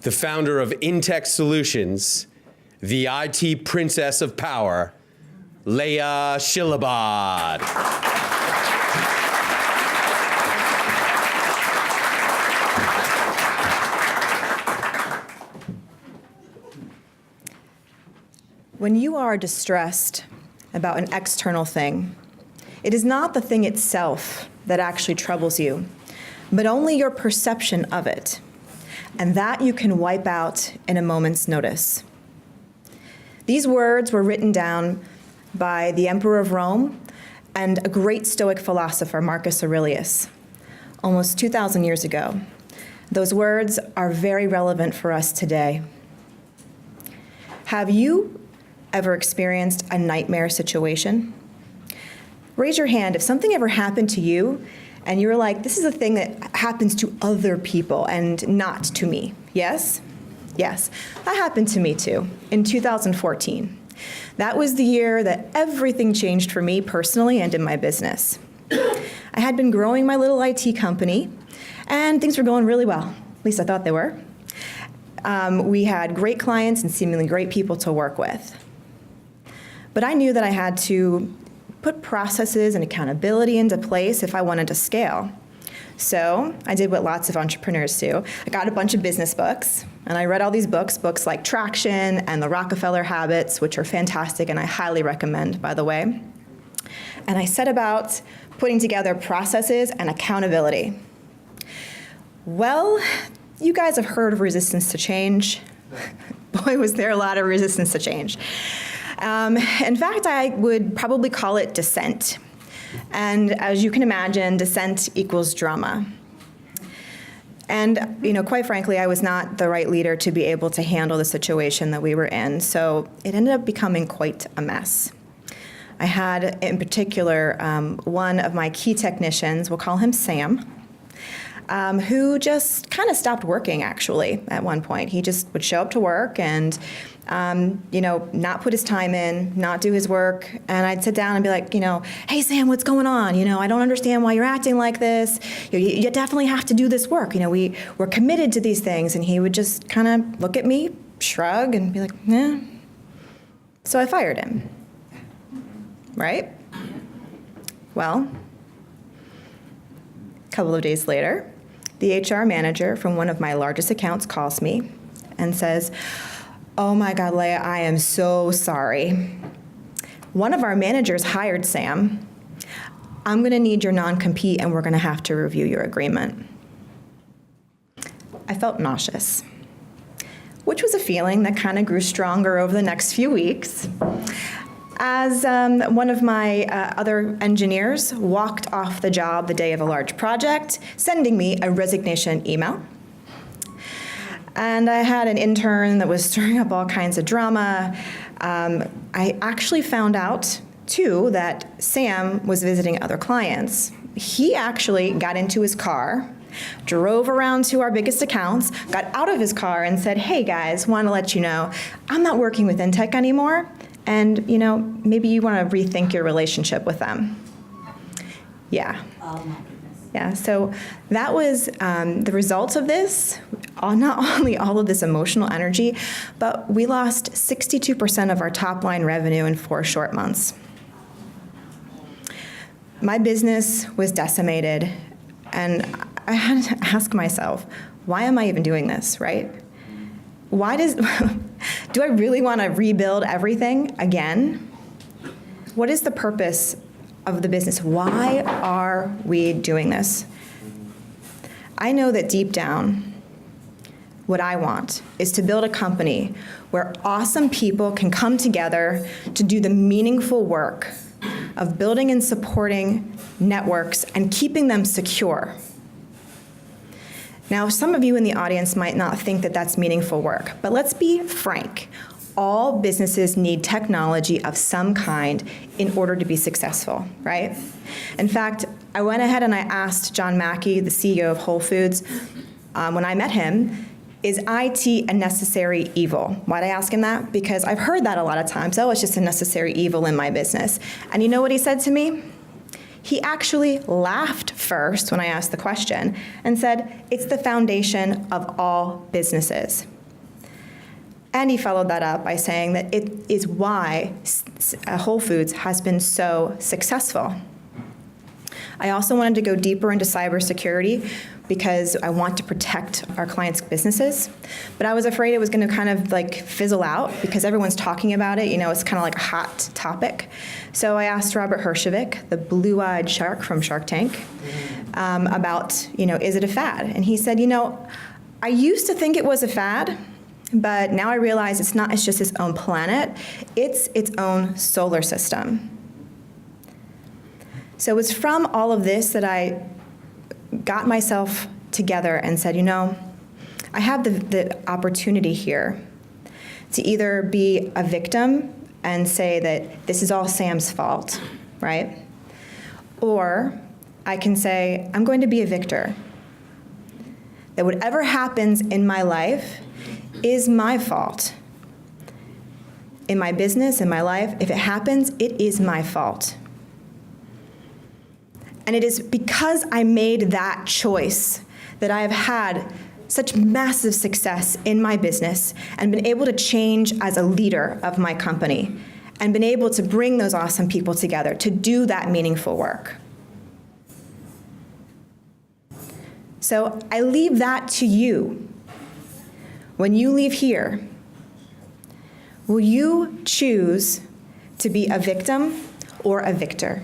the founder of InTech Solutions, the IT Princess of Power, Leia Shilobod. When you are distressed about an external thing, it is not the thing itself that actually troubles you, but only your perception of it, and that you can wipe out in a moment's notice. These words were written down by the Emperor of Rome and a great Stoic philosopher, Marcus Aurelius, almost 2,000 years ago. Those words are very relevant for us today. Have you ever experienced a nightmare situation? Raise your hand if something ever happened to you and you were like, this is a thing that happens to other people and not to me. Yes? Yes, that happened to me too in 2014. That was the year that everything changed for me personally and in my business. I had been growing my little IT company and things were going really well. At least I thought they were. We had great clients and seemingly great people to work with. But I knew that I had to put processes and accountability into place if I wanted to scale. So I did what lots of entrepreneurs do. I got a bunch of business books, and I read all these books like Traction and The Rockefeller Habits, which are fantastic and I highly recommend, by the way. And I set about putting together processes and accountability. Well, you guys have heard of resistance to change. Boy, was there a lot of resistance to change. In fact, I would probably call it dissent. And as you can imagine, dissent equals drama. And, quite frankly, I was not the right leader to be able to handle the situation that we were in, so it ended up becoming quite a mess. I had, in particular, one of my key technicians, we'll call him Sam, who just kind of stopped working, actually, at one point. He just would show up to work and, not put his time in, not do his work. And I'd sit down and be like, hey, Sam, what's going on? I don't understand why you're acting like this. You definitely have to do this work. We're committed to these things. And he would just kind of look at me, shrug, and be like, eh. So I fired him. Right? Well, a couple of days later, the HR manager from one of my largest accounts calls me and says, oh my God, Leia, I am so sorry. One of our managers hired Sam. I'm gonna need your non-compete and we're gonna have to review your agreement. I felt nauseous, which was a feeling that kind of grew stronger over the next few weeks as one of my other engineers walked off the job the day of a large project, sending me a resignation email. And I had an intern that was stirring up all kinds of drama. I actually found out, too, that Sam was visiting other clients. He actually got into his car, drove around to our biggest accounts, got out of his car and said, hey guys, want to let you know, I'm not working with InTech anymore, and maybe you want to rethink your relationship with them. Yeah. Oh my goodness. Yeah, so that was the result of this, not only all of this emotional energy, but we lost 62% of our top line revenue in 4 short months. My business was decimated, and I had to ask myself, why am I even doing this, right? Do I really want to rebuild everything again? What is the purpose of the business? Why are we doing this? I know that deep down, what I want is to build a company where awesome people can come together to do the meaningful work of building and supporting networks and keeping them secure. Now, some of you in the audience might not think that that's meaningful work, but let's be frank. All businesses need technology of some kind in order to be successful, right? In fact, I went ahead and I asked John Mackey, the CEO of Whole Foods, when I met him, is IT a necessary evil? Why'd I ask him that? Because I've heard that a lot of times. Oh, it's just a necessary evil in my business. And you know what he said to me? He actually laughed first when I asked the question and said, it's the foundation of all businesses. And he followed that up by saying that it is why Whole Foods has been so successful. I also wanted to go deeper into cybersecurity because I want to protect our clients' businesses. But I was afraid it was going to kind of like fizzle out because everyone's talking about it. You know, it's kind of like a hot topic. So I asked Robert Herjavec, the blue-eyed shark from Shark Tank, about, you know, is it a fad? And he said, you know, I used to think it was a fad, but now I realize it's not, it's just its own planet. It's its own solar system. So it was from all of this that I got myself together and said, you know, I have the opportunity here to either be a victim and say that this is all Sam's fault, right? Or I can say, I'm going to be a victor. That whatever happens in my life is my fault. In my business, in my life, if it happens, it is my fault. And it is because I made that choice that I have had such massive success in my business and been able to change as a leader of my company and been able to bring those awesome people together to do that meaningful work. So I leave that to you. When you leave here, will you choose to be a victim or a victor?